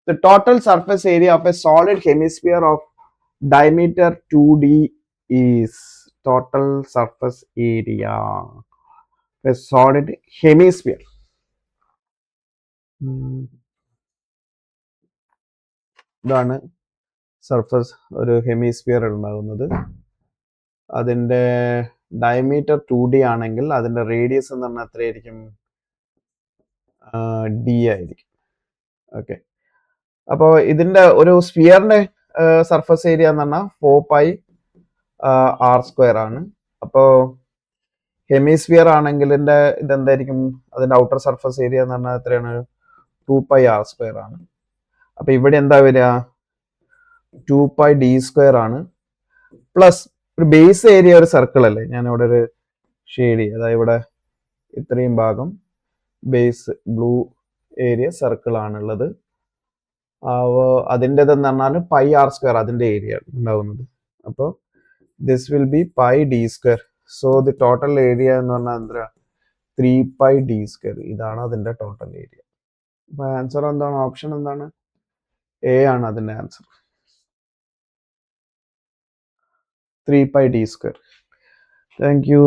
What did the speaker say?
The total surface area of a solid hemisphere of diameter 2d is total surface area of a solid hemisphere. ഇതാണ് surface ഒരു hemisphere ഉണ്ടാകുന്നത്. അതിൻ്റെ diameter 2d ആണെങ്കിൽ അതിൻ്റെ radius എന്ന് പറഞ്ഞാൽ എത്രയായിരിക്കും? d ആയിരിക്കും. ഓക്കെ, അപ്പോൾ ഇതിൻ്റെ ഒരു സ്ഫിയറിൻ്റെ സർഫസ് ഏരിയ എന്ന് പറഞ്ഞാൽ 4πr² ആണ്. അപ്പോൾ ഹെമിസ്ഫിയർ ആണെങ്കിൽ ഇതെന്തായിരിക്കും? അതിൻ്റെ ഔട്ടർ സർഫസ് ഏരിയ എന്ന് പറഞ്ഞാൽ എത്രയാണ്? 2πr² ആണ്. അപ്പോൾ ഇവിടെ എന്താ വരിക? 2πd² ആണ്. പ്ലസ് ഒരു ബേസ് ഏരിയ ഒരു സർക്കിൾ അല്ലേ, ഞാൻ ഇവിടെ ഒരു ഷെയ്ഡ് ചെയ്യുക. അതായത് ഇവിടെ ഇത്രയും ഭാഗം ബേസ് ബ്ലൂ ഏരിയ സർക്കിൾ ആണുള്ളത്. അതിൻ്റെതെന്ന് പറഞ്ഞാൽ πr² അതിൻ്റെ ഏരിയ ഉണ്ടാവുന്നത്. അപ്പോൾ this will be πd². So the total area എന്ന് പറഞ്ഞാൽ എന്താ? 3πd². ഇതാണ് അതിൻ്റെ ടോട്ടൽ ഏരിയ. അപ്പോൾ ആൻസർ എന്താണ്? ഓപ്ഷൻ എന്താണ്? എ ആണ് അതിൻ്റെ ആൻസർ, 3πd². Thank you.